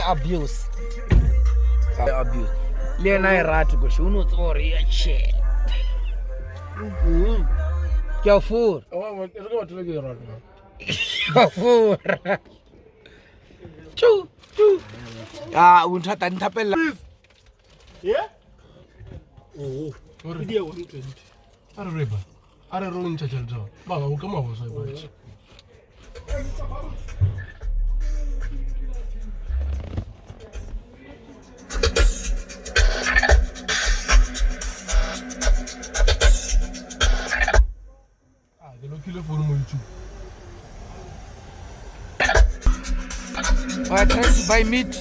Abuse. Abuse. Lena eratu go shuno tsori ya che. Kyafur. Oh, it's going to get right now. Kyafur. Chu. Ah, unthatha nithapela. Yeah? Oh, video 120. Are river. Are rolling church and job. Baba, who come over so much. I tried to buy meat.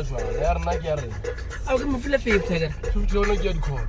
ya jwang ya rena ke ya rena a ke mo file 50 ka 50 yona ke ya dikhona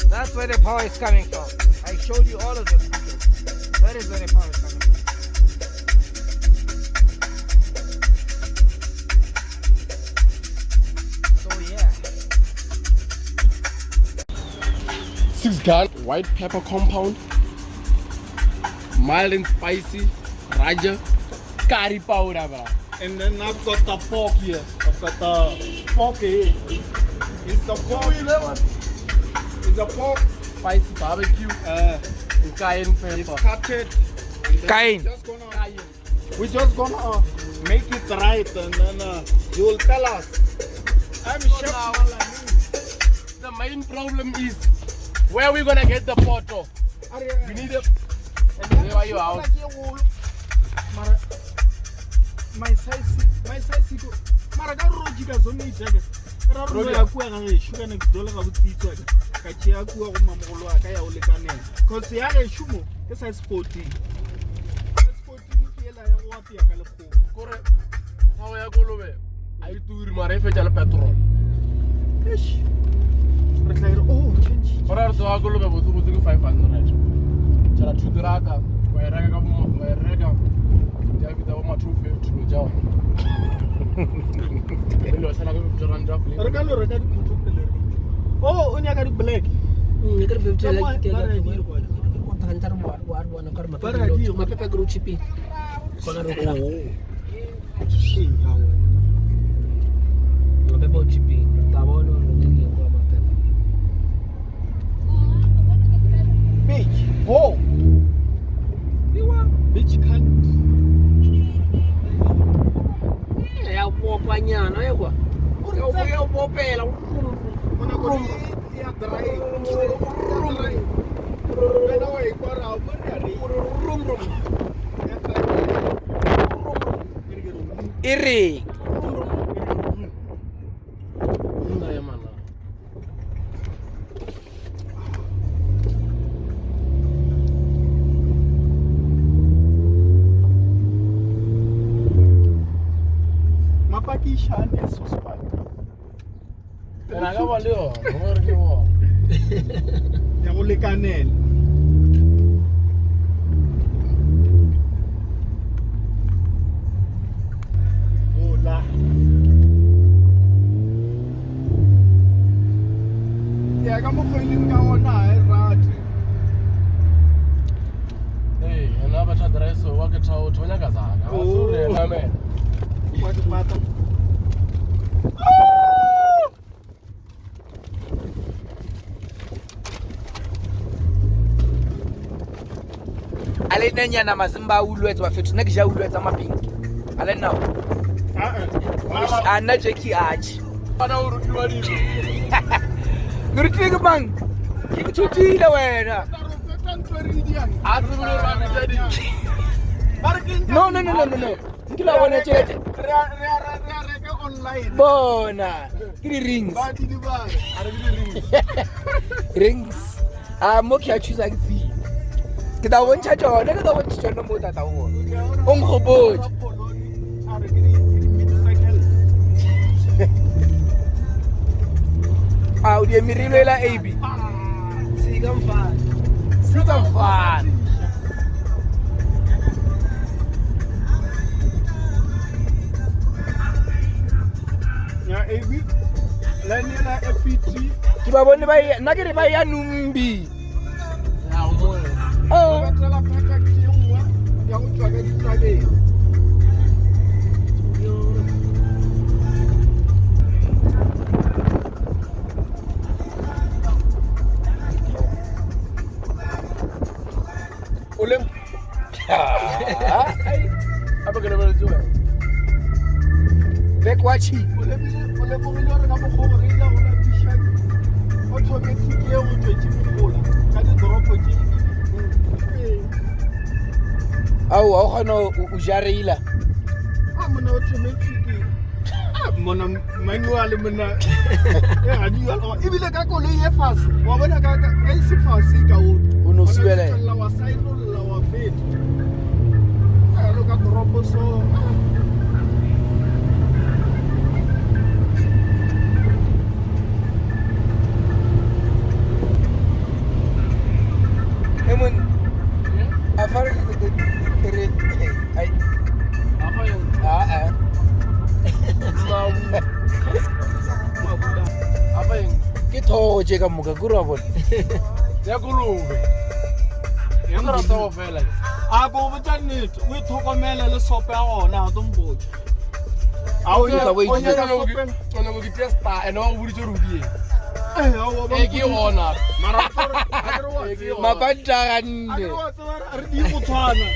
That's where the power is coming from. I showed you all of the pictures. That is where the power is coming from. So yeah. 6-gun white pepper compound, mild and spicy, raja, curry powder, bro. And then I've got the pork here. I've got the pork here. It's the pork. It's the pork. Spicy barbecue, cayenne pepper. It's cutted. Cayenne. We're just gonna make it right, and then you will tell us. I'm chef Malani. The main problem is where we gonna get the photo. We need a. And where are you out? My size. Mara ka roji ka zone itsaka. Ra ro ya ku ga ge shuka next dollar ga botsitswa ka tšea ku go mamogolo wa ka ya o lekanela. Cause ya ge shumo ke size 14. Size 14 ke ela ya go apia ka lekgo. Kore how ya kolobe. Ai turi mara e fetsa le petrol. Eish. Re tla re oh change. Ora re twa kolobe botse ke 500. Tsala thudraka wa e reka ka mo wa e reka. Ya vitsa ba ma 250 lo jawa. Re lo sana go tsara ndra fle. Re ka lo reka di khutlo pele re. Oh o nya ka di black. Ngeker 50 lagi kayak gitu. Kontar buat warna karma. Mapepe guru chipi. Kola rokla. Mapepe chipi. Tawono ngi kwa mapepe. Beach. Oh. Beach kan. Ya kwa nyana ya kwa. Ya popela. Mana ko ya drai. Bena way ko raw ko ari. Rum. Iri. Nda ya mana. Mapaki shane suspect. Kana ga ba leo, ngore ke wo. Ya go lekanela. Hola. Ya ka mo khoileng ka ona rati. Hey, ana ba tha drive wa ke thawo thonya ka zaka. Asure na me. Kwa ke pata. Ale nanyana mazimba ulwetsa wa fethu nake ja ulwetsa mapinki. Ale now. Ana jeki achi. Ana urutiwa dilo. Nurutike bang. Ngikuthuthile wena. Atsibule ba bitadi. No. Ngila bona tshete. Re online. Bona. Ke rings. Ba di ba. Are di rings. Rings. Mo ke a choose ke tsi. Ke da bontsha tsone ke da bontsha tsone mo tata o. O ngkhopotse. Are di mid-cycle. O di emirilo la AB. Sika mfana. Sika mfana. Ya ebi la ni la FPT Ke ba bone ba nna ke re ba ya numbi. Ya mo. ba tsela paka ke nngwa ya go tswa ka ditlabeng. Olem. Apa ke le bele tswa? Back watching. Ole bo re ka mo go re ila go la bishaki. O tshoke tiki e go tswetse mokola ka di drop tse. Au a khona o jareila. Mona automatic. Mona manual mona. Ya di yo ibile ka koloi e fase. Wa bona ka e se fase ka o. O no subela. La wa side la wa fit. Lo ka drop so. Emon. Afar kere ai. Apa yang apa yang Ke thogo je ka moka kura bona. ya kolobe. Ya ra tawo fela. A go botsa nnete o itlhokomele le sope ya gona a tombotse. A o Ka bo o itse. nyaka sope. Ona go testa ene wa buditse rudi. A o ba E ke ona. mara a re wa Mabanta a ganne. re wa tsara re di go tshwana.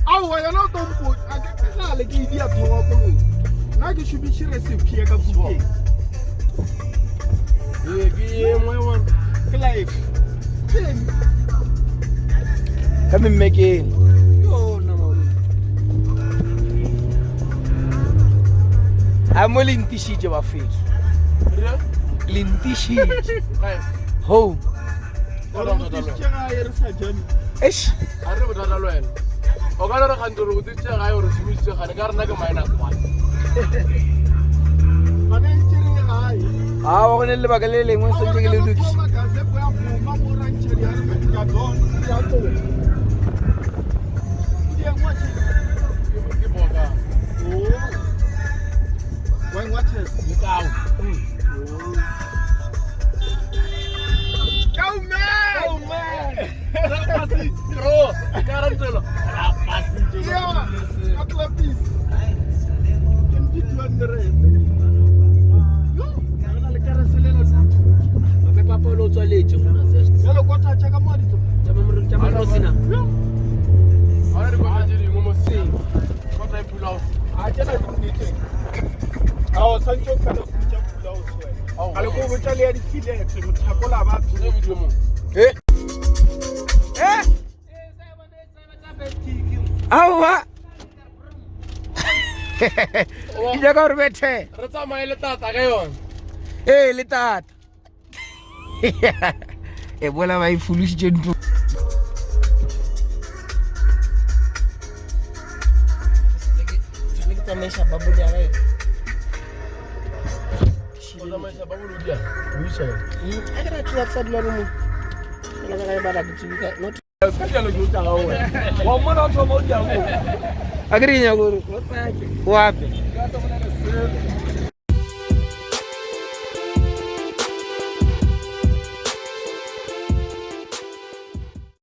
A o ya no tombotse a ke tlale ke di a thoga kolo. Na ke shubitse recipe ya ka bukeng. E ke engwe wa Ke live. Ka mmekeng. Yo na mo. A mo lintishitse ba fethu. re. Lintishitse. Kai. Home. Ora mo tshitse ga e re sa jane. Eish. A re botata lo wena. O ka re kantoro go tse ga yo re simisitse ga ka rena ke minus 1. Ba ne tsere ga e. A wa gone le baka le lengwe se ntse ke le lokise. Ke boka. Le tao. Angelo. Yeah, Katra piece. Can be 200 rand. No, na le karaselela tsa. Ba papa lo tswa letse mona zest. Jalo kwa tsa ka madi tso. Jama ro sina. Ara re ba jeri mo mosing. Kwa tsa pula o. A tsena dinete. Ao sancho ka lo tsa pula o tswe. Ale go botsa le ya di filete mothakola ba Tse video mo. Awa. Jaga gore bethe. Re tsamaye le tata ka yona. Le tata. E bola ba ifulishitse ntlo. Ke tsamesa babuli ya gae. O tsamaisa ba bolodia. Buisa. A ke ra tla tsa dilo mo. Ke la ga ba la bitsika. Not Ka jalo ke utla ga wena. Wa mona o thoma o dia mo. Agrinya gore. Wapi? Ka tsamaya le sele.